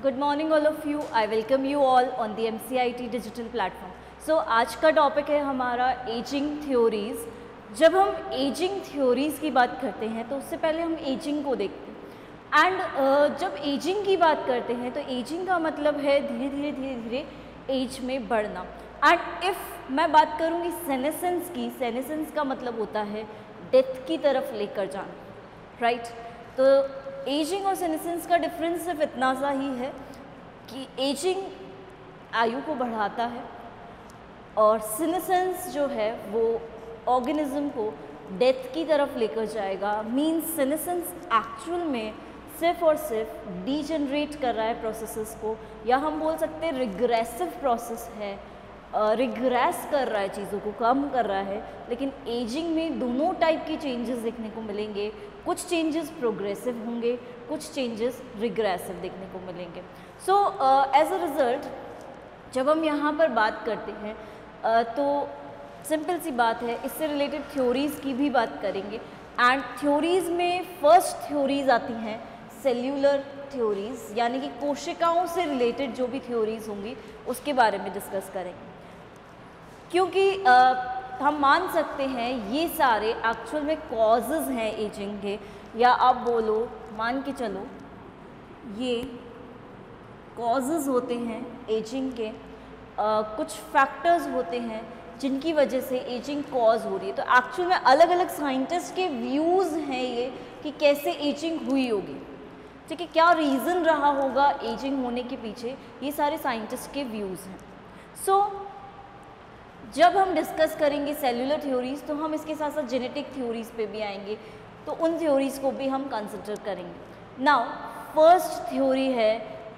Good morning all of you. I welcome you all on the MCIT digital platform. So आज का topic है हमारा ageing theories. जब हम एजिंग थ्योरीज़ की बात करते हैं तो उससे पहले हम एजिंग को देखते हैं। एंड जब एजिंग की बात करते हैं तो एजिंग का मतलब है धीरे धीरे एज में बढ़ना। एंड इफ़ मैं बात करूँगी सेनेसेंस की, सेनेसेंस का मतलब होता है डेथ की तरफ लेकर जाना, राइट। तो एजिंग और सेनेसेंस का डिफरेंस सिर्फ इतना सा ही है कि एजिंग आयु को बढ़ाता है और सेनेसेंस जो है वो ऑर्गेनिज्म को डेथ की तरफ लेकर जाएगा। मीन्स सेनेसेंस एक्चुअल में सिर्फ और सिर्फ डीजनरेट कर रहा है प्रोसेसेस को, या हम बोल सकते हैं रिग्रेसिव प्रोसेस है, रिग्रेस कर रहा है, चीज़ों को कम कर रहा है। लेकिन एजिंग में दोनों टाइप के चेंजेस देखने को मिलेंगे। कुछ चेंजेस प्रोग्रेसिव होंगे, कुछ चेंजेस रिग्रेसिव देखने को मिलेंगे। सो एज अ रिज़ल्ट जब हम यहाँ पर बात करते हैं तो सिंपल सी बात है, इससे रिलेटेड थ्योरीज़ की भी बात करेंगे। एंड थ्योरीज़ में फर्स्ट थ्योरीज़ आती हैं सेल्यूलर थ्योरीज़, यानी कि कोशिकाओं से रिलेटेड जो भी थ्योरीज़ होंगी उसके बारे में डिस्कस करेंगे। क्योंकि हम मान सकते हैं ये सारे एक्चुअल में कॉजेज़ हैं एजिंग के, या आप बोलो मान के चलो ये कॉजेज़ होते हैं एजिंग के। कुछ फैक्टर्स होते हैं जिनकी वजह से एजिंग कॉज हो रही है। तो एक्चुअल में अलग अलग साइंटिस्ट के व्यूज़ हैं ये कि कैसे एजिंग हुई होगी, ठीक है, क्या रीज़न रहा होगा एजिंग होने के पीछे, ये सारे साइंटिस्ट के व्यूज़ हैं। सो जब हम डिस्कस करेंगे सेल्यूलर थ्योरीज़ तो हम इसके साथ साथ जेनेटिक थ्योरीज़ पे भी आएंगे, तो उन थ्योरीज़ को भी हम कंसिडर करेंगे। नाउ फर्स्ट थ्योरी है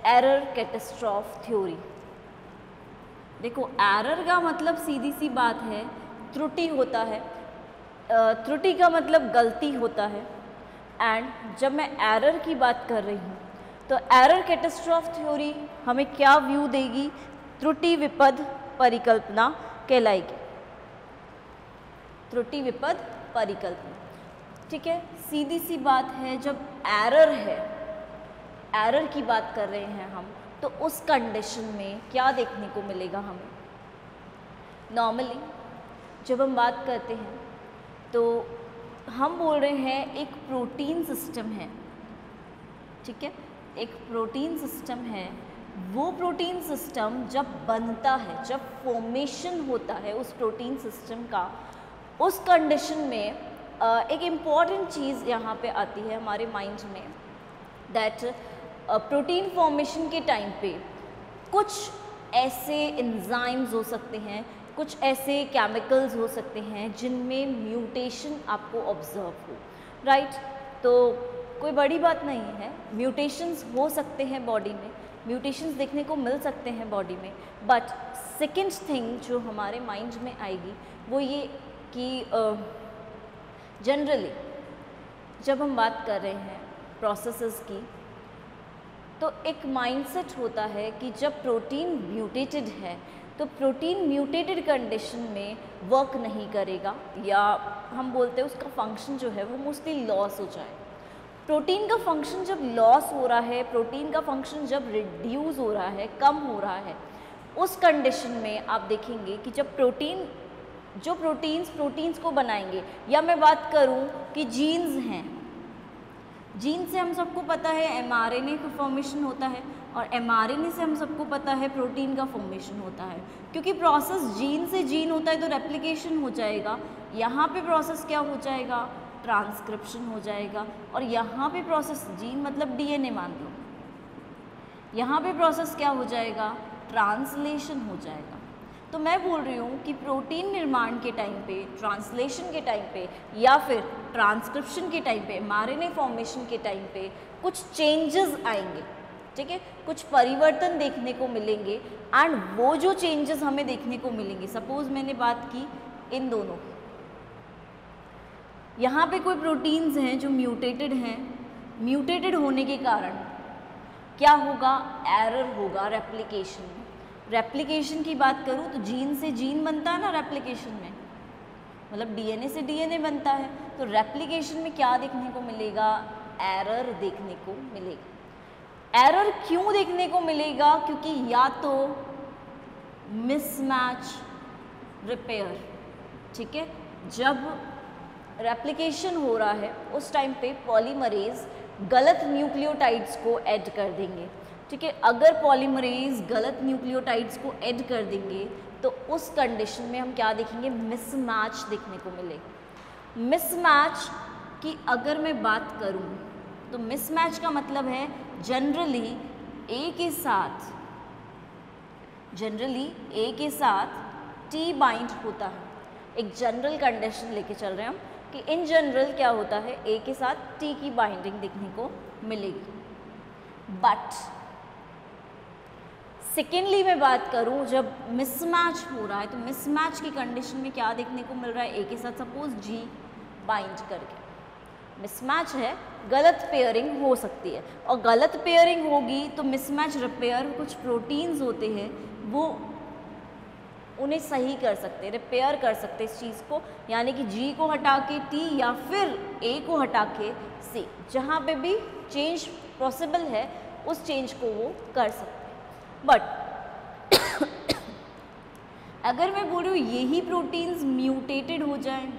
एरर कैटास्ट्रॉफ थ्योरी। देखो एरर का मतलब सीधी सी बात है त्रुटि होता है, त्रुटि का मतलब गलती होता है। एंड जब मैं एरर की बात कर रही हूँ तो एरर कैटास्ट्रॉफ थ्योरी हमें क्या व्यू देगी, त्रुटि विपद परिकल्पना कहलाएगी, त्रुटि विपद परिकल्पना, ठीक है। सीधी सी बात है, जब एरर है, एरर की बात कर रहे हैं हम, तो उस कंडीशन में क्या देखने को मिलेगा हमें। नॉर्मली जब हम बात करते हैं तो हम बोल रहे हैं एक प्रोटीन सिस्टम है, ठीक है, एक प्रोटीन सिस्टम है। वो प्रोटीन सिस्टम जब बनता है, जब फॉर्मेशन होता है उस प्रोटीन सिस्टम का, उस कंडीशन में एक इम्पॉर्टेंट चीज़ यहाँ पे आती है हमारे माइंड में, दैट प्रोटीन फॉर्मेशन के टाइम पे कुछ ऐसे एंजाइम्स हो सकते हैं, कुछ ऐसे केमिकल्स हो सकते हैं जिनमें म्यूटेशन आपको ऑब्जर्व हो, राइट। तो कोई बड़ी बात नहीं है, म्यूटेशंस हो सकते हैं बॉडी में, म्यूटेशंस देखने को मिल सकते हैं बॉडी में। बट सेकेंड थिंग जो हमारे माइंड में आएगी वो ये कि जनरली जब हम बात कर रहे हैं प्रोसेसेस की, तो एक माइंडसेट होता है कि जब प्रोटीन म्यूटेटेड है तो प्रोटीन म्यूटेटेड कंडीशन में वर्क नहीं करेगा, या हम बोलते हैं उसका फंक्शन जो है वो मोस्टली लॉस हो जाए। प्रोटीन का फंक्शन जब लॉस हो रहा है, प्रोटीन का फंक्शन जब रिड्यूस हो रहा है, कम हो रहा है, उस कंडीशन में आप देखेंगे कि जब जो प्रोटीन्स को बनाएंगे, या मैं बात करूं कि जीन्स हैं, जीन से हम सबको पता है एमआरएनए का फॉर्मेशन होता है, और एमआरएनए से हम सबको पता है प्रोटीन का फॉर्मेशन होता है। क्योंकि प्रोसेस जीन से जीन होता है तो रेप्लिकेशन हो जाएगा, यहाँ पे प्रोसेस क्या हो जाएगा, ट्रांसक्रिप्शन हो जाएगा। और यहाँ पे प्रोसेस, जीन मतलब डीएनए मान लो, यहाँ पे प्रोसेस क्या हो जाएगा, ट्रांसलेशन हो जाएगा। तो मैं बोल रही हूँ कि प्रोटीन निर्माण के टाइम पे, ट्रांसलेशन के टाइम पे, या फिर ट्रांसक्रिप्शन के टाइम पे, एमआरएनए फॉर्मेशन के टाइम पे कुछ चेंजेस आएंगे, ठीक है, कुछ परिवर्तन देखने को मिलेंगे। एंड वो जो चेंजेस हमें देखने को मिलेंगे, सपोज मैंने बात की इन दोनों की, यहाँ पे कोई प्रोटीन्स हैं जो म्यूटेटेड हैं, म्यूटेटेड होने के कारण क्या होगा, एरर होगा रेप्लिकेशन में। रेप्लिकेशन की बात करूँ तो जीन से जीन बनता है ना रेप्लिकेशन में, मतलब डीएनए से डीएनए बनता है, तो रेप्लिकेशन में क्या देखने को मिलेगा, एरर देखने को मिलेगा। एरर क्यों देखने को मिलेगा? क्योंकि या तो मिसमैच रिपेयर, ठीक है, जब रेप्लिकेशन हो रहा है उस टाइम पे पॉलीमरेज गलत न्यूक्लियोटाइड्स को ऐड कर देंगे, ठीक है। अगर पॉलीमरेज गलत न्यूक्लियोटाइड्स को ऐड कर देंगे तो उस कंडीशन में हम क्या देखेंगे? मिसमैच देखने को मिलेगा। मिसमैच की अगर मैं बात करूं तो मिसमैच का मतलब है जनरली ए के साथ टी बाइंड होता है। एक जनरल कंडीशन लेके चल रहे हैं हम कि इन जनरल क्या होता है, ए के साथ टी की बाइंडिंग देखने को मिलेगी। बट सेकेंडली मैं बात करूं, जब मिसमैच हो रहा है तो मिसमैच की कंडीशन में क्या देखने को मिल रहा है? ए के साथ सपोज जी बाइंड करके मिसमैच है, गलत पेयरिंग हो सकती है, और गलत पेयरिंग होगी तो मिसमैच रिपेयर, कुछ प्रोटीन्स होते हैं वो उन्हें सही कर सकते हैं, रिपेयर कर सकते हैं इस चीज़ को, यानी कि जी को हटा के टी या फिर ए को हटा के सी, जहाँ पे भी चेंज पॉसिबल है उस चेंज को वो कर सकते हैं। बट अगर मैं बोल रही हूँ यही प्रोटीन्स म्यूटेटेड हो जाएं,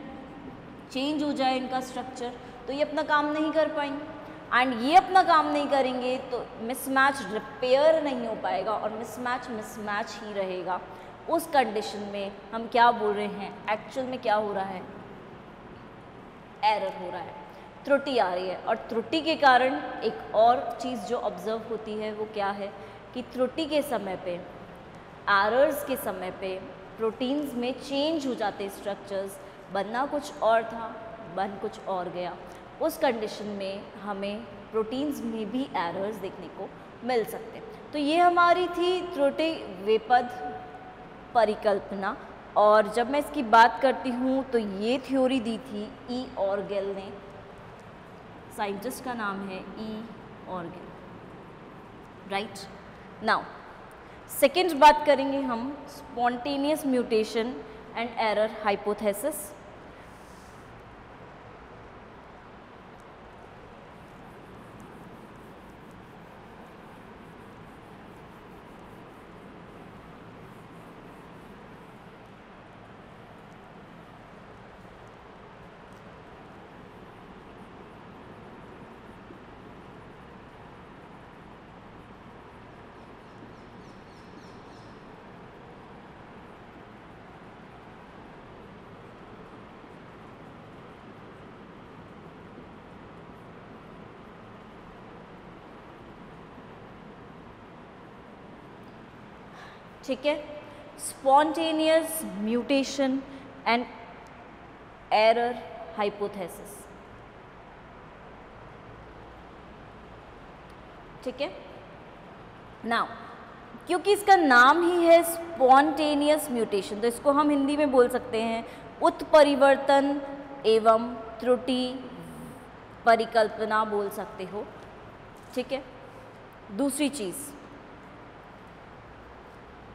चेंज हो जाए इनका स्ट्रक्चर, तो ये अपना काम नहीं कर पाएंगे, एंड ये अपना काम नहीं करेंगे तो मिसमैच रिपेयर नहीं हो पाएगा और मिसमैच ही रहेगा। उस कंडीशन में हम क्या बोल रहे हैं? एक्चुअल में क्या हो रहा है? एरर हो रहा है, त्रुटि आ रही है। और त्रुटि के कारण एक और चीज़ जो ऑब्जर्व होती है वो क्या है कि त्रुटि के समय पे, एरर्स के समय पे प्रोटीन्स में चेंज हो जाते स्ट्रक्चर्स, बनना कुछ और था, बन कुछ और गया। उस कंडीशन में हमें प्रोटीन्स में भी एरर्स देखने को मिल सकते हैं। तो ये हमारी थी त्रुटि वेपद परिकल्पना। और जब मैं इसकी बात करती हूँ तो ये थ्योरी दी थी ई ऑर्गेल ने, साइंटिस्ट का नाम है ई ऑर्गेल, राइट। नाउ सेकेंड बात करेंगे हम spontaneous mutation and error hypothesis. ठीक है, spontaneous mutation and error hypothesis, ठीक है। नाउ क्योंकि इसका नाम ही है स्पॉन्टेनियस म्यूटेशन तो इसको हम हिंदी में बोल सकते हैं उत्परिवर्तन एवं त्रुटि परिकल्पना बोल सकते हो, ठीक है। दूसरी चीज़,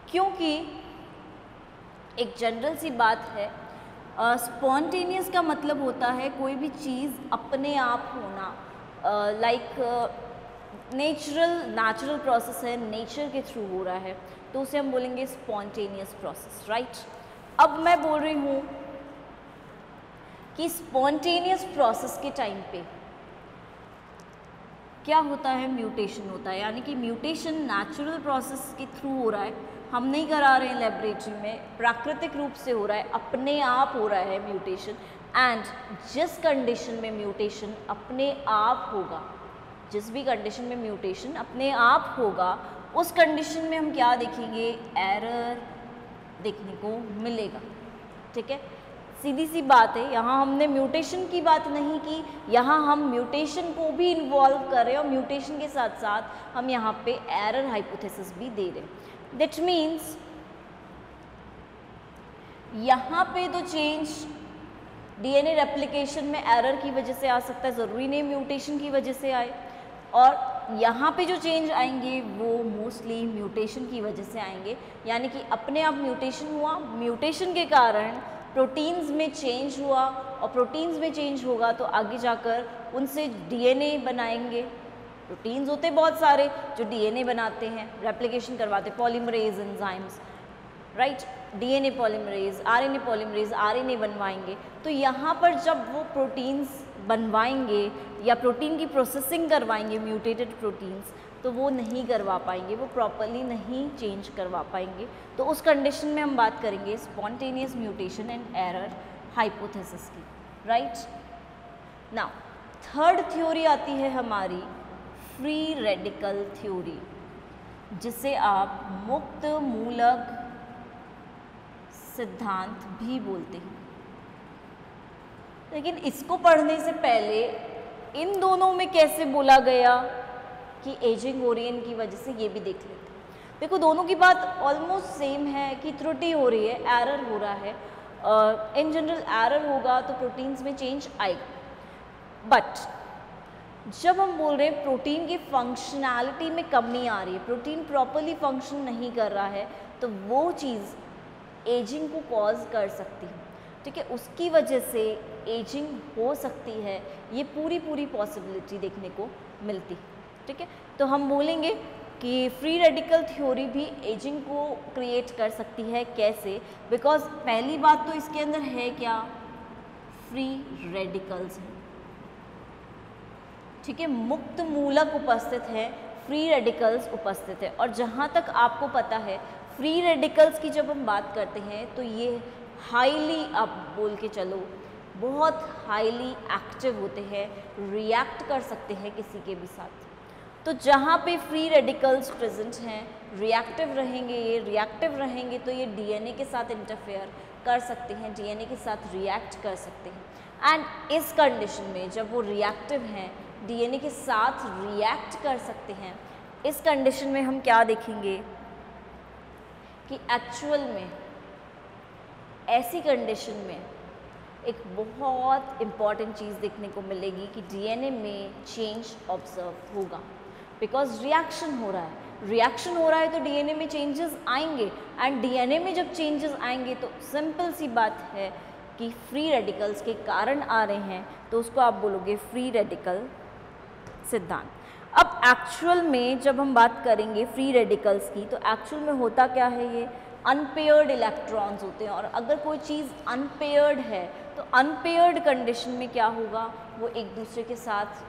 क्योंकि एक जनरल सी बात है, स्पॉन्टेनियस का मतलब होता है कोई भी चीज़ अपने आप होना, लाइक नेचुरल प्रोसेस है, नेचर के थ्रू हो रहा है, तो उसे हम बोलेंगे स्पॉन्टेनियस प्रोसेस, राइट। अब मैं बोल रही हूँ कि स्पॉन्टेनियस प्रोसेस के टाइम पे क्या होता है? म्यूटेशन होता है, यानी कि म्यूटेशन नेचुरल प्रोसेस के थ्रू हो रहा है, हम नहीं करा रहे हैं लेबोरेटरी में, प्राकृतिक रूप से हो रहा है, अपने आप हो रहा है म्यूटेशन। एंड जिस कंडीशन में म्यूटेशन अपने आप होगा, जिस भी कंडीशन में म्यूटेशन अपने आप होगा, उस कंडीशन में हम क्या देखेंगे? एरर देखने को मिलेगा, ठीक है। सीधी सी बात है, यहाँ हमने म्यूटेशन की बात नहीं की, यहाँ हम म्यूटेशन को भी इन्वॉल्व कर रहे हैं और म्यूटेशन के साथ साथ हम यहाँ पे एरर हाइपोथेसिस भी दे रहे हैं। दैट मीन्स यहाँ पे तो चेंज डीएनए रेप्लिकेशन में एरर की वजह से आ सकता है, ज़रूरी नहीं म्यूटेशन की वजह से आए, और यहाँ पे जो चेंज आएंगे वो मोस्टली म्यूटेशन की वजह से आएंगे, यानी कि अपने आप म्यूटेशन हुआ, म्यूटेशन के कारण प्रोटीन्स में चेंज हुआ, और प्रोटीन्स में चेंज होगा तो आगे जाकर उनसे डीएनए बनाएंगे, प्रोटीन्स होते हैं बहुत सारे जो डीएनए बनाते हैं, रेप्लिकेशन करवाते हैं, polymerase enzymes, right, DNA polymerase, RNA polymerase, RNA बनवाएंगे। तो यहाँ पर जब वो प्रोटीन्स बनवाएंगे या प्रोटीन की प्रोसेसिंग करवाएंगे, म्यूटेटेड प्रोटीन्स, तो वो नहीं करवा पाएंगे, वो प्रॉपरली नहीं चेंज करवा पाएंगे। तो उस कंडीशन में हम बात करेंगे spontaneous mutation and error hypothesis की, राइट। नाउ थर्ड थ्योरी आती है हमारी फ्री रेडिकल थ्योरी, जिसे आप मुक्त मूलक सिद्धांत भी बोलते हैं। लेकिन इसको पढ़ने से पहले इन दोनों में कैसे बोला गया कि एजिंग हो रही है इनकी वजह से, ये भी देख लेते हैं। देखो दोनों की बात ऑलमोस्ट सेम है कि त्रुटि हो रही है, एरर हो रहा है। इन जनरल एरर होगा तो प्रोटीन्स में चेंज आएगा, बट जब हम बोल रहे हैं प्रोटीन की फंक्शनैलिटी में कमी आ रही है, प्रोटीन प्रॉपरली फंक्शन नहीं कर रहा है, तो वो चीज़ एजिंग को कॉज कर सकती है, ठीक है, उसकी वजह से एजिंग हो सकती है। ये पूरी पॉसिबिलिटी देखने को मिलती है, ठीक है। तो हम बोलेंगे कि फ्री रेडिकल थ्योरी भी एजिंग को क्रिएट कर सकती है। कैसे? बिकॉज पहली बात तो इसके अंदर है क्या, फ्री रेडिकल्स हैं, ठीक है, मुक्त मूलक उपस्थित है, फ्री रेडिकल्स उपस्थित है। और जहाँ तक आपको पता है फ्री रेडिकल्स की जब हम बात करते हैं तो ये हाईली, आप बोल के चलो, बहुत हाईली एक्टिव होते हैं, रिएक्ट कर सकते हैं किसी के भी साथ। तो जहाँ पे फ्री रेडिकल्स प्रेजेंट हैं, रिएक्टिव रहेंगे, ये रिएक्टिव रहेंगे तो ये डीएनए के साथ इंटरफेयर कर सकते हैं, डीएनए के साथ रिएक्ट कर सकते हैं। एंड इस कंडीशन में जब वो रिएक्टिव हैं, डीएनए के साथ रिएक्ट कर सकते हैं, इस कंडीशन में हम क्या देखेंगे कि एक्चुअल में ऐसी कंडीशन में एक बहुत इम्पॉर्टेंट चीज़ देखने को मिलेगी कि डीएनए में चेंज ऑब्जर्व होगा, बिकॉज रिएक्शन हो रहा है। रिएक्शन हो रहा है तो डीएनए में चेंजेस आएंगे, एंड डीएनए में जब चेंजेस आएंगे तो सिंपल सी बात है कि फ्री रेडिकल्स के कारण आ रहे हैं, तो उसको आप बोलोगे फ्री रेडिकल सिद्धांत। अब एक्चुअल में जब हम बात करेंगे फ्री रेडिकल्स की, तो एक्चुअल में होता क्या है, ये अनपेयर्ड इलेक्ट्रॉन्स होते हैं। और अगर कोई चीज़ अनपेयर्ड है तो अनपेयर्ड कंडीशन में क्या होगा, वो एक दूसरे के साथ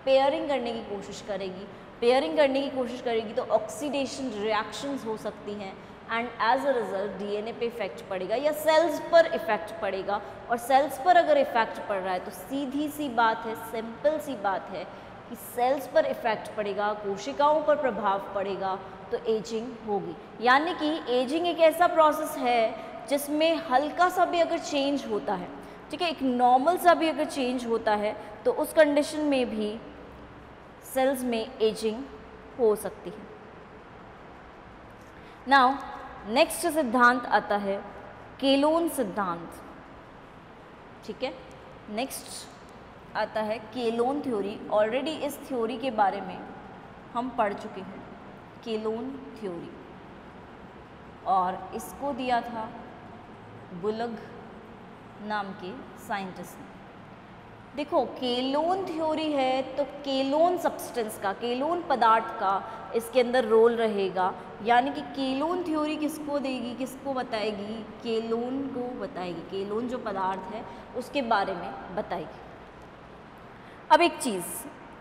पेयरिंग करने की कोशिश करेगी। पेयरिंग करने की कोशिश करेगी तो ऑक्सीडेशन रिएक्शंस हो सकती हैं, and as a result DNA पे इफेक्ट पड़ेगा या सेल्स पर इफेक्ट पड़ेगा। और सेल्स पर अगर इफेक्ट पड़ रहा है तो सीधी सी बात है, सिंपल सी बात है कि सेल्स पर इफेक्ट पड़ेगा, कोशिकाओं पर प्रभाव पड़ेगा, तो एजिंग होगी। यानी कि एजिंग एक ऐसा प्रोसेस है जिसमें हल्का सा भी अगर चेंज होता है, ठीक है, एक नॉर्मल सा भी अगर चेंज होता है, तो उस कंडीशन में भी सेल्स में एजिंग हो सकती है। नाउ नेक्स्ट सिद्धांत आता है केलोन सिद्धांत, ठीक है। नेक्स्ट आता है केलोन थ्योरी। ऑलरेडी इस थ्योरी के बारे में हम पढ़ चुके हैं, केलोन थ्योरी, और इसको दिया था बुलग नाम के साइंटिस्ट ने। देखो केलोन थ्योरी है तो केलोन सब्सटेंस का, केलोन पदार्थ का इसके अंदर रोल रहेगा। यानी कि केलोन थ्योरी किसको देगी, किसको बताएगी, केलोन को बताएगी, केलोन जो पदार्थ है उसके बारे में बताएगी। अब एक चीज़,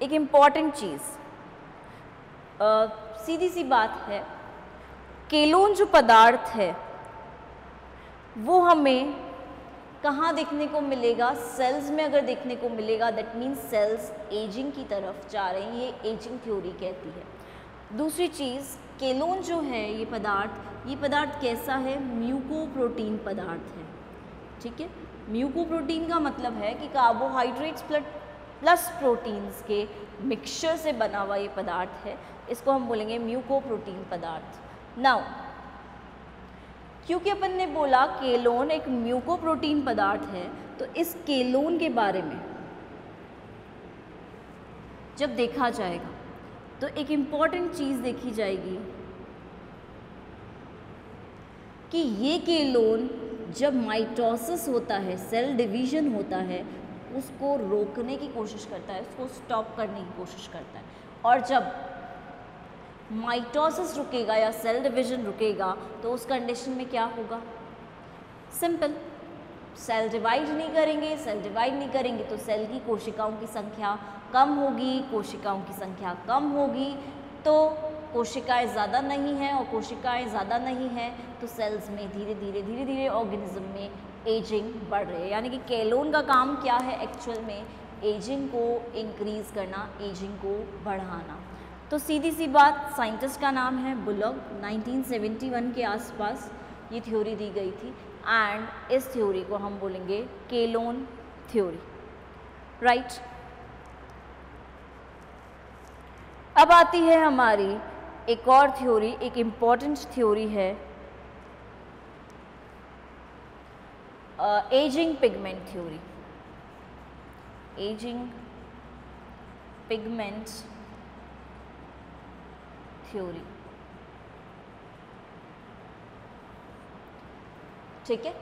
एक इम्पॉर्टेंट चीज़, सीधी सी बात है, केलोन जो पदार्थ है वो हमें कहाँ देखने को मिलेगा, सेल्स में अगर देखने को मिलेगा, दैट मीन्स सेल्स एजिंग की तरफ जा रहे हैं, ये एजिंग थ्योरी कहती है। दूसरी चीज़, केलोन जो है ये पदार्थ कैसा है, म्यूकोप्रोटीन पदार्थ है, ठीक है। म्यूकोप्रोटीन का मतलब है कि कार्बोहाइड्रेट्स प्लस प्रोटीन्स के मिक्सचर से बना हुआ ये पदार्थ है, इसको हम बोलेंगे म्यूकोप्रोटीन पदार्थ। नाउ क्योंकि अपन ने बोला केलोन एक म्यूकोप्रोटीन पदार्थ है, तो इस केलोन के बारे में जब देखा जाएगा तो एक इम्पॉर्टेंट चीज़ देखी जाएगी कि ये केलोन जब माइटोसिस होता है, सेल डिवीजन होता है, उसको रोकने की कोशिश करता है, उसको स्टॉप करने की कोशिश करता है। और जब माइटोसिस रुकेगा या सेल डिवीजन रुकेगा तो उस कंडीशन में क्या होगा? सिंपल, सेल डिवाइड नहीं करेंगे, सेल डिवाइड नहीं करेंगे तो सेल की कोशिकाओं की संख्या कम होगी, कोशिकाओं की संख्या कम होगी तो कोशिकाएं ज़्यादा नहीं हैं, और कोशिकाएं ज़्यादा नहीं हैं तो सेल्स में धीरे धीरे ऑर्गेनिज्म में एजिंग बढ़ रही है। यानी कि केलोन का काम क्या है एक्चुअल में? एजिंग को इंक्रीज़ करना, एजिंग को बढ़ाना। तो सीधी सी बात, साइंटिस्ट का नाम है बुलॉग, 1971 के आसपास ये थ्योरी दी गई थी एंड इस थ्योरी को हम बोलेंगे केलोन थ्योरी, राइट। अब आती है हमारी एक और थ्योरी, एक इम्पॉर्टेंट थ्योरी है ageing pigment theory. Ageing pigment theory, ठीक है।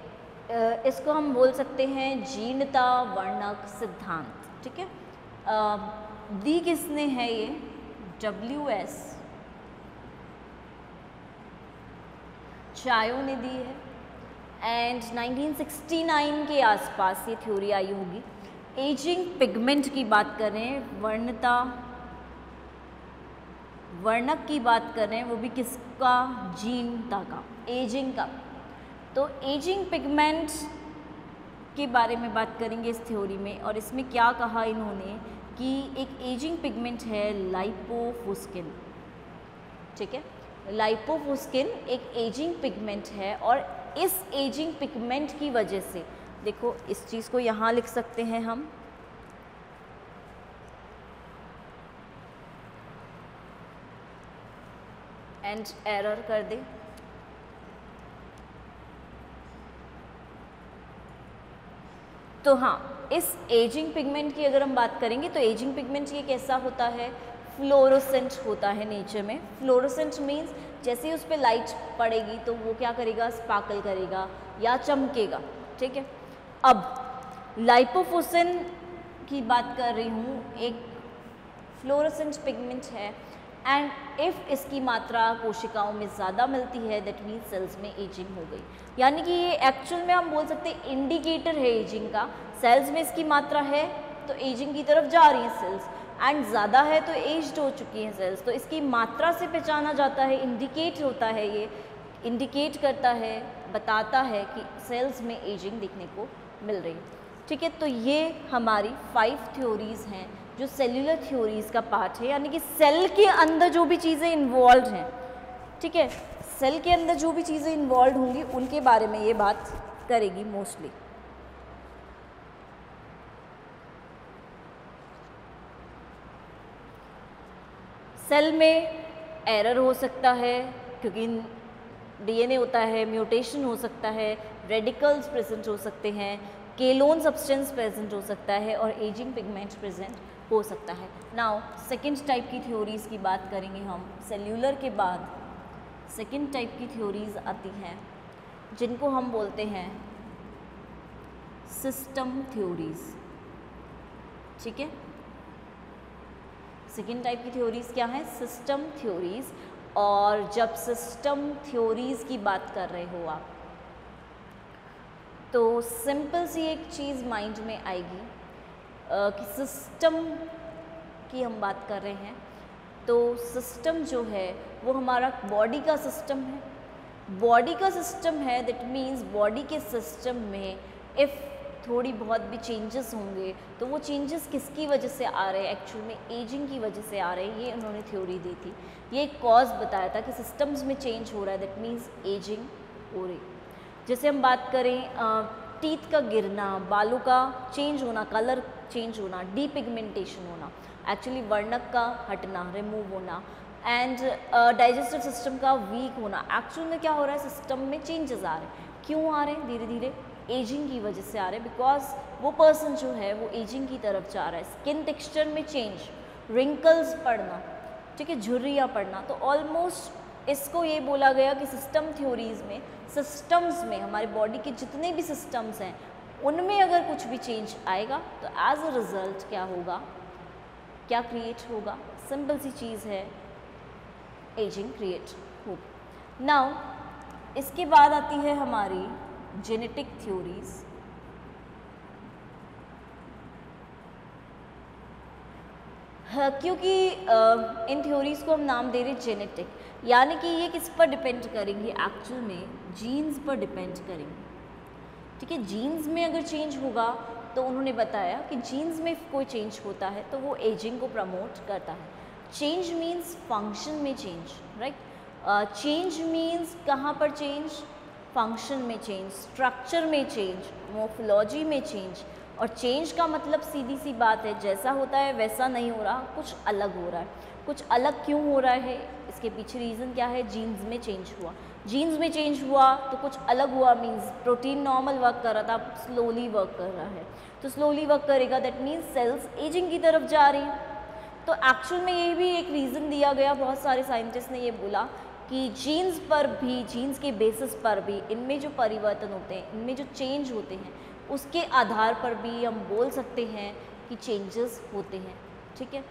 इसको हम बोल सकते हैं जीनता वर्णक सिद्धांत, ठीक है। दी किसने है ये? WS चायो ने दी है एंड 1969 के आसपास ये थ्योरी आई होगी। एजिंग पिगमेंट की बात कर रहे हैं, वर्णता वर्णक की बात कर रहे हैं, वो भी किसका? जीनता का, एजिंग का। तो एजिंग पिगमेंट के बारे में बात करेंगे इस थ्योरी में, और इसमें क्या कहा इन्होंने कि एक एजिंग पिगमेंट है लाइपोफुस्किन, ठीक है। लाइपोफुस्किन एक एजिंग पिगमेंट है और इस एजिंग पिगमेंट की वजह से, देखो इस चीज़ को यहाँ लिख सकते हैं हम, एंड एरर कर दे, तो हाँ, इस एजिंग पिगमेंट की अगर हम बात करेंगे तो एजिंग पिगमेंट ये कैसा होता है? फ्लोरोसेंट होता है नेचर में। फ्लोरोसेंट मीन्स जैसे ही उस पर लाइट पड़ेगी तो वो क्या करेगा? स्पार्कल करेगा या चमकेगा, ठीक है। अब लाइपोफुसिन की बात कर रही हूँ, एक फ्लोरोसेंट पिगमेंट है एंड इफ़ इसकी मात्रा कोशिकाओं में ज़्यादा मिलती है दैट मीन्स सेल्स में एजिंग हो गई। यानी कि ये एक्चुअल में हम बोल सकते हैं इंडिकेटर है एजिंग का। सेल्स में इसकी मात्रा है तो एजिंग की तरफ जा रही है सेल्स, एंड ज़्यादा है तो एज्ड हो चुकी हैं सेल्स, तो इसकी मात्रा से पहचाना जाता है, इंडिकेट होता है, ये इंडिकेट करता है, बताता है कि सेल्स में एजिंग देखने को मिल रही है, ठीक है। तो ये हमारी 5 थ्योरीज़ हैं जो सेल्यूलर थ्योरीज़ का पार्ट है, यानी कि सेल के अंदर जो भी चीज़ें इन्वॉल्व हैं, ठीक है, सेल के अंदर जो भी चीज़ें इन्वॉल्व होंगी उनके बारे में ये बात करेगी मोस्टली। सेल में एरर हो सकता है क्योंकि डीएनए होता है, म्यूटेशन हो सकता है, रेडिकल्स प्रेजेंट हो सकते हैं, केलोन सब्सटेंस प्रेजेंट हो सकता है और एजिंग पिगमेंट प्रेजेंट हो सकता है। नाउ सेकेंड टाइप की थ्योरीज़ की बात करेंगे हम। सेल्यूलर के बाद सेकेंड टाइप की थ्योरीज़ आती हैं जिनको हम बोलते हैं सिस्टम थ्योरीज़, ठीक है। सेकेंड टाइप की थ्योरीज़ क्या है? System theories. और जब सिस्टम थ्योरीज़ की बात कर रहे हो आप तो सिंपल सी एक चीज़ माइंड में आएगी कि सिस्टम की हम बात कर रहे हैं तो सिस्टम जो है वो हमारा बॉडी का सिस्टम है। बॉडी का सिस्टम है दैट मीन्स बॉडी के सिस्टम में इफ़ थोड़ी बहुत भी चेंजेस होंगे तो वो चेंजेस किसकी वजह से आ रहे हैं? एक्चुअल में एजिंग की वजह से आ रहे हैं। ये उन्होंने थ्योरी दी थी, ये एक कॉज बताया था कि सिस्टम्स में चेंज हो रहा है दैट मीन्स एजिंग हो रही। जैसे हम बात करें टीथ का गिरना, बालों का चेंज होना, कलर चेंज होना, डीपिगमेंटेशन होना, एक्चुअली वर्णक का हटना, रिमूव होना, एंड डाइजेस्टिव सिस्टम का वीक होना। एक्चुअल में क्या हो रहा है? सिस्टम में चेंजेस आ रहे हैं। क्यों आ रहे हैं? धीरे धीरे एजिंग की वजह से आ रहे हैं, बिकॉज वो पर्सन जो है वो एजिंग की तरफ जा रहा है। स्किन टेक्सचर में चेंज, रिंकल्स पड़ना, ठीक है, झुर्रियाँ पड़ना। तो ऑलमोस्ट इसको ये बोला गया कि सिस्टम थ्योरीज़ में, सिस्टम्स में, हमारे बॉडी के जितने भी सिस्टम्स हैं उनमें अगर कुछ भी चेंज आएगा तो एज अ रिज़ल्ट क्या होगा? क्या क्रिएट होगा? सिंपल सी चीज़ है, एजिंग क्रिएट हो। नाउ इसके बाद आती है हमारी जेनेटिक थ्योरीज। क्योंकि इन थ्योरीज़ को हम नाम दे रहे जेनेटिक, यानी कि ये किस पर डिपेंड करेंगे, एक्चुअल में जीन्स पर डिपेंड करेंगे। ठीक है, जीन्स में अगर चेंज होगा तो उन्होंने बताया कि जीन्स में कोई चेंज होता है तो वो एजिंग को प्रमोट करता है। चेंज मीन्स फंक्शन में चेंज, राइट। चेंज मीन्स कहाँ पर चेंज, फंक्शन में चेंज, स्ट्रक्चर में चेंज, मोर्फोलॉजी में चेंज। और चेंज का मतलब सीधी सी बात है, जैसा होता है वैसा नहीं हो रहा, कुछ अलग हो रहा है। कुछ अलग क्यों हो रहा है, इसके पीछे रीज़न क्या है, जीन्स में चेंज हुआ। जीन्स में चेंज हुआ तो कुछ अलग हुआ, मीन्स प्रोटीन नॉर्मल वर्क कर रहा था, अब स्लोली वर्क कर रहा है। तो स्लोली वर्क करेगा, दैट मीन्स सेल्स एजिंग की तरफ जा रही हैं। तो एक्चुअल में ये भी एक रीज़न दिया गया, बहुत सारे साइंटिस्ट ने ये बोला कि जीन्स पर भी, जीन्स के बेसिस पर भी इनमें जो परिवर्तन होते हैं, इनमें जो चेंज होते हैं, उसके आधार पर भी हम बोल सकते हैं कि चेंजेस होते हैं। ठीक है,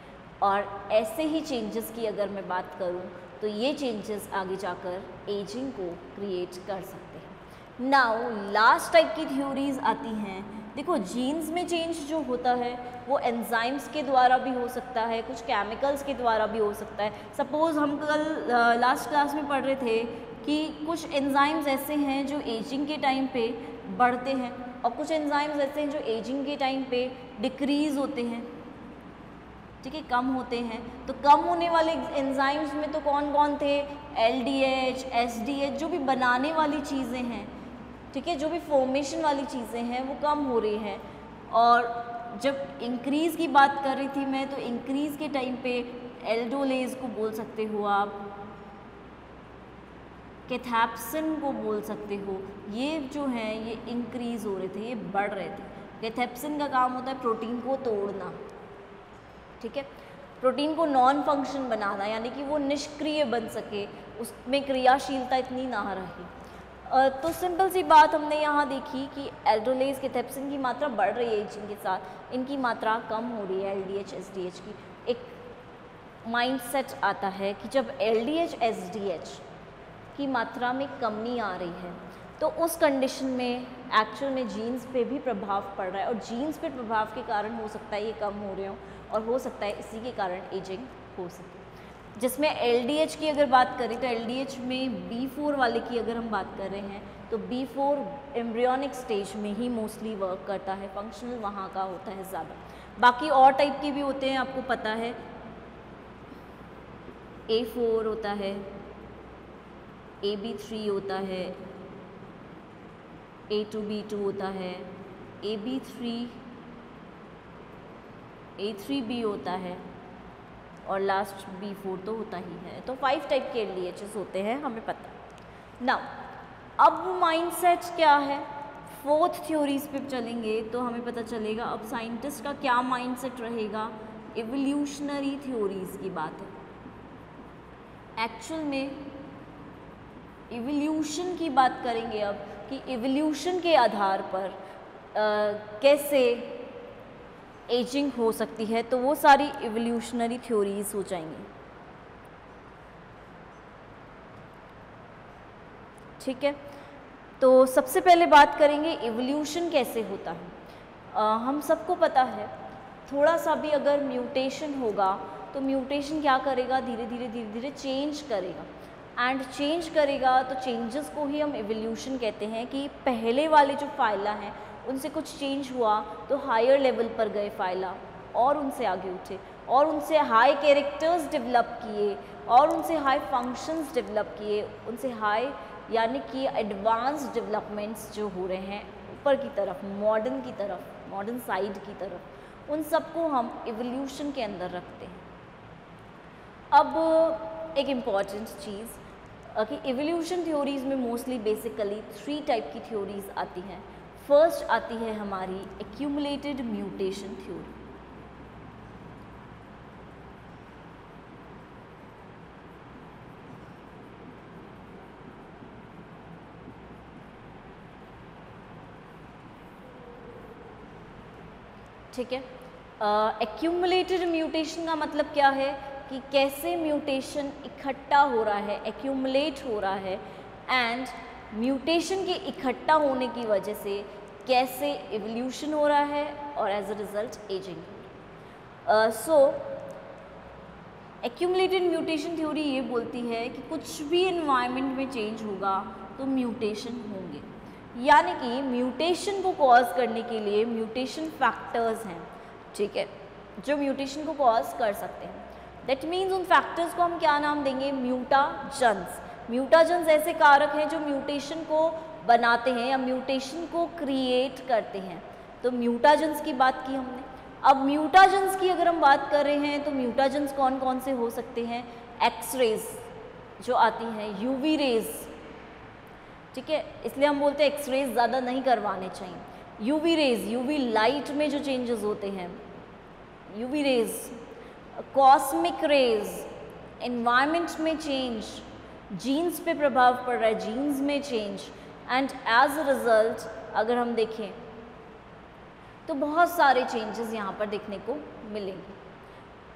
और ऐसे ही चेंजेस की अगर मैं बात करूं तो ये चेंजेस आगे जाकर एजिंग को क्रिएट कर सकते हैं। नाउ लास्ट टाइप की थ्योरीज आती हैं। देखो, जीन्स में चेंज जो होता है वो एंजाइम्स के द्वारा भी हो सकता है, कुछ केमिकल्स के द्वारा भी हो सकता है। सपोज़ हम कल लास्ट क्लास में पढ़ रहे थे कि कुछ एंजाइम्स ऐसे हैं जो एजिंग के टाइम पे बढ़ते हैं और कुछ एंजाइम्स ऐसे हैं जो एजिंग के टाइम पे डिक्रीज़ होते हैं। ठीक है, कम होते हैं। तो कम होने वाले एंजाइम्स में तो कौन कौन थे, LDH, SDH, जो भी बनाने वाली चीज़ें हैं, ठीक है, जो भी फॉर्मेशन वाली चीज़ें हैं वो कम हो रही हैं। और जब इंक्रीज़ की बात कर रही थी मैं, तो इंक्रीज़ के टाइम पे एल्डोलेज को बोल सकते हो आप, कैथेप्सिन को बोल सकते हो, ये जो हैं ये इंक्रीज़ हो रहे थे, ये बढ़ रहे थे। कैथेप्सिन का काम होता है प्रोटीन को तोड़ना। ठीक है, प्रोटीन को नॉन फंक्शन बनाना, यानी कि वो निष्क्रिय बन सके, उसमें क्रियाशीलता इतनी ना रहे। तो सिंपल सी बात हमने यहाँ देखी कि एल्डोलेज, कैथेप्सिन की मात्रा बढ़ रही है एजिंग के साथ, इनकी मात्रा कम हो रही है LDH, SDH की। एक माइंडसेट आता है कि जब LDH, SDH की मात्रा में कमी आ रही है तो उस कंडीशन में एक्चुअल में जीन्स पे भी प्रभाव पड़ रहा है, और जीन्स पे प्रभाव के कारण हो सकता है ये कम हो रहे हो, और हो सकता है इसी के कारण एजिंग हो सके। जिसमें LDH की अगर बात करें तो LDH में B4 वाले की अगर हम बात कर रहे हैं तो B4 एम्ब्रियोनिक स्टेज में ही मोस्टली वर्क करता है, फंक्शनल वहाँ का होता है ज़्यादा। बाकी और टाइप के भी होते हैं, आपको पता है, A4 होता है, AB3 होता है, A2B2 होता है, AB3, A3B होता है, और लास्ट B4 तो होता ही है। तो 5 टाइप के LDHs होते हैं, हमें पता। नाउ अब माइंडसेट क्या है, 4th थ्योरीज पे चलेंगे तो हमें पता चलेगा अब साइंटिस्ट का क्या माइंडसेट रहेगा। इवोल्यूशनरी थ्योरीज की बात है। एक्चुअल में इवोल्यूशन की बात करेंगे अब कि इवोल्यूशन के आधार पर कैसे एजिंग हो सकती है, तो वो सारी इवोल्यूशनरी थ्योरीज हो जाएंगी। ठीक है, तो सबसे पहले बात करेंगे इवोल्यूशन कैसे होता है। हम सबको पता है, थोड़ा सा भी अगर म्यूटेशन होगा तो म्यूटेशन क्या करेगा, धीरे धीरे चेंज करेगा, एंड चेंज करेगा तो चेंजेस को ही हम इवोल्यूशन कहते हैं। कि पहले वाले जो फाइला हैं उनसे कुछ चेंज हुआ तो हायर लेवल पर गए फाइला, और उनसे आगे उठे, और उनसे हाई कैरेक्टर्स डेवलप किए, और उनसे हाई फंक्शंस डेवलप किए, उनसे हाई यानी कि एडवांस डेवलपमेंट्स जो हो रहे हैं ऊपर की तरफ, मॉडर्न की तरफ, मॉडर्न साइड की तरफ, उन सबको हम इवोल्यूशन के अंदर रखते हैं। अब एक इम्पॉर्टेंट चीज़ कि इवोल्यूशन थ्योरीज़ में मोस्टली बेसिकली 3 टाइप की थ्योरीज़ आती हैं। फर्स्ट आती है हमारी एक्यूमुलेटेड म्यूटेशन थ्योरी। ठीक है, एक्यूमुलेटेड म्यूटेशन का मतलब क्या है कि कैसे म्यूटेशन इकट्ठा हो रहा है, एक्यूमुलेट हो रहा है, एंड म्यूटेशन के इकट्ठा होने की वजह से कैसे एवोल्यूशन हो रहा है और as a result ageing. So accumulated mutation theory ये बोलती है कि कुछ भी इन्वायरमेंट में चेंज होगा तो म्यूटेशन होंगे, यानी कि म्यूटेशन को कॉज करने के लिए म्यूटेशन फैक्टर्स हैं, ठीक है, जो म्यूटेशन को कॉज कर सकते हैं। दैट मीन्स उन फैक्टर्स को हम क्या नाम देंगे, म्यूटाजेंस। म्यूटाजेंस ऐसे कारक हैं जो म्यूटेशन को बनाते हैं या म्यूटेशन को क्रिएट करते हैं। तो म्यूटाजेंस की बात की हमने। अब म्यूटाजेंस की अगर हम बात कर रहे हैं तो म्यूटाजेंस कौन कौन से हो सकते हैं, एक्सरेज जो आती हैं, यूवी रेज, ठीक है, इसलिए हम बोलते हैं एक्सरेज ज़्यादा नहीं करवाने चाहिए। यूवी रेज, यूवी लाइट में जो चेंजेस होते हैं, UV rays, cosmic rays, environment में चेंज, जीन्स पे प्रभाव पड़ रहा है, जीन्स में change, and as a result अगर हम देखें तो बहुत सारे चेंजेस यहाँ पर देखने को मिलेंगे।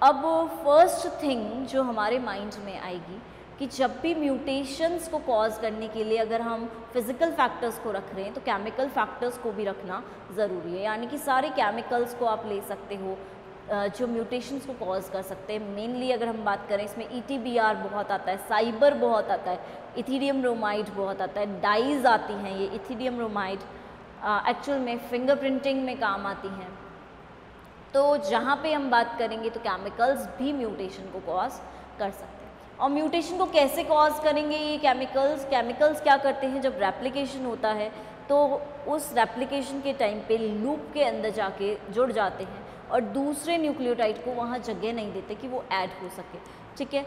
अब फर्स्ट थिंग जो हमारे माइंड में आएगी कि जब भी म्यूटेशंस को कॉज करने के लिए अगर हम फिज़िकल फैक्टर्स को रख रहे हैं तो केमिकल फैक्टर्स को भी रखना ज़रूरी है, यानी कि सारे केमिकल्स को आप ले सकते हो जो म्यूटेशंस को कॉज कर सकते हैं। मेनली अगर हम बात करें इसमें ETBR बहुत आता है, साइबर बहुत आता है, इथीडियम ब्रोमाइड बहुत आता है, डाइज आती हैं, ये इथीडियम ब्रोमाइड एक्चुअल में फिंगरप्रिंटिंग में काम आती हैं। तो जहाँ पे हम बात करेंगे तो केमिकल्स भी म्यूटेशन को कॉज कर सकते हैं। और म्यूटेशन को कैसे कॉज करेंगे ये केमिकल्स क्या करते हैं, जब रेप्लिकेशन होता है तो उस रेप्लिकेशन के टाइम पे लूप के अंदर जाके जुड़ जाते हैं और दूसरे न्यूक्लियोटाइड को वहाँ जगह नहीं देते कि वो ऐड हो सके, ठीक है,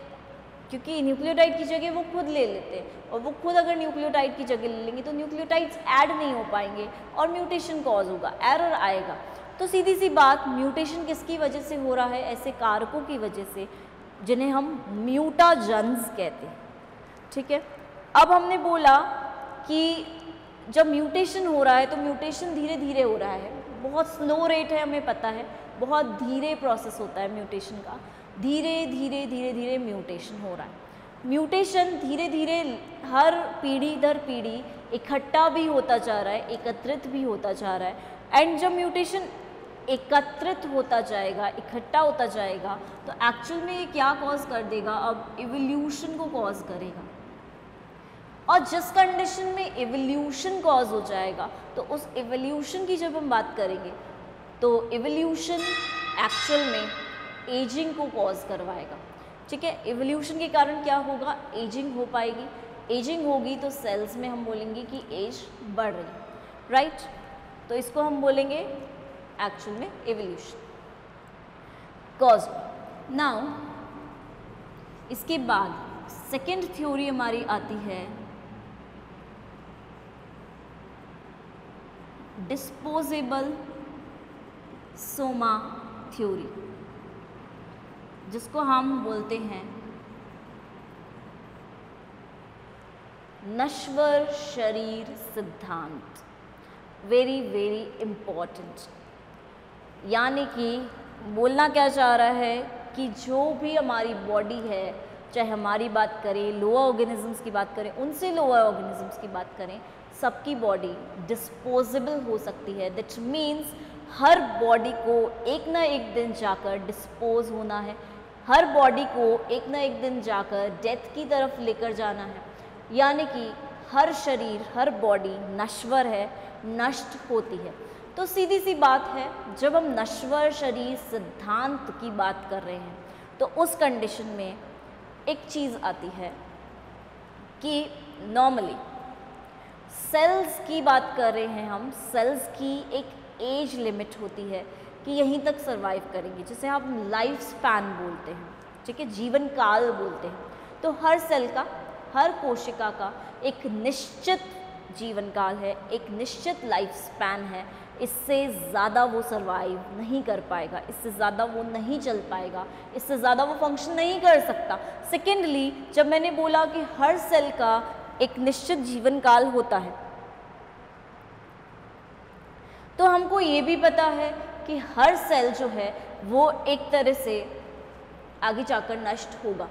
क्योंकि न्यूक्लियोटाइड की जगह वो खुद ले लेते हैं और वो खुद अगर न्यूक्लियोटाइड की जगह ले लेंगे तो न्यूक्लियोटाइड्स ऐड नहीं हो पाएंगे और म्यूटेशन कॉज होगा, एरर आएगा। तो सीधी सी बात, म्यूटेशन किसकी वजह से हो रहा है, ऐसे कारकों की वजह से जिन्हें हम म्यूटाजेंस कहते हैं, ठीक है। अब हमने बोला कि जब म्यूटेशन हो रहा है तो म्यूटेशन धीरे धीरे हो रहा है, बहुत स्लो रेट है, हमें पता है, बहुत धीरे प्रोसेस होता है म्यूटेशन का, धीरे धीरे धीरे धीरे म्यूटेशन हो रहा है। म्यूटेशन धीरे धीरे हर पीढ़ी दर पीढ़ी इकट्ठा भी होता जा रहा है, एकत्रित भी होता जा रहा है। एंड जब म्यूटेशन एकत्रित होता जाएगा, इकट्ठा होता जाएगा, तो एक्चुअल में ये क्या कॉज कर देगा, अब इवोल्यूशन को कॉज करेगा। और जिस कंडीशन में इवोल्यूशन कॉज हो जाएगा तो उस इवोल्यूशन की जब हम बात करेंगे तो इवोल्यूशन एक्चुअल में एजिंग को कॉज करवाएगा, ठीक है। इवोल्यूशन के कारण क्या होगा, एजिंग हो पाएगी, एजिंग होगी तो सेल्स में हम बोलेंगे कि एज बढ़ रही है, राइट। तो इसको हम बोलेंगे एक्चुअल में इवोल्यूशन कॉज। नाउ इसके बाद सेकेंड थ्योरी हमारी आती है डिस्पोजेबल सोमा थ्योरी, जिसको हम बोलते हैं नश्वर शरीर सिद्धांत। वेरी वेरी इम्पॉर्टेंट, यानी कि बोलना क्या चाह रहा है कि जो भी हमारी बॉडी है, चाहे हमारी बात करें, लोअर ऑर्गेनिजम्स की बात करें, उनसे लोअर ऑर्गेनिजम्स की बात करें, सबकी बॉडी डिस्पोजेबल हो सकती है। दैट मीन्स हर बॉडी को एक ना एक दिन जाकर डिस्पोज होना है, हर बॉडी को एक ना एक दिन जाकर डेथ की तरफ लेकर जाना है, यानी कि हर शरीर, हर बॉडी नश्वर है, नष्ट होती है। तो सीधी सी बात है, जब हम नश्वर शरीर सिद्धांत की बात कर रहे हैं तो उस कंडीशन में एक चीज़ आती है कि नॉर्मली सेल्स की बात कर रहे हैं हम, सेल्स की एक एज लिमिट होती है कि यहीं तक सरवाइव करेंगे, जिसे हम लाइफ स्पैन बोलते हैं, ठीक है, जीवन काल बोलते हैं। तो हर सेल का, हर कोशिका का एक निश्चित जीवन काल है, एक निश्चित लाइफ स्पैन है, इससे ज़्यादा वो सरवाइव नहीं कर पाएगा, इससे ज़्यादा वो नहीं चल पाएगा, इससे ज़्यादा वो फंक्शन नहीं कर सकता। सेकेंडली, जब मैंने बोला कि हर सेल का एक निश्चित जीवन काल होता है, तो हमको ये भी पता है कि हर सेल जो है वो एक तरह से आगे जाकर नष्ट होगा।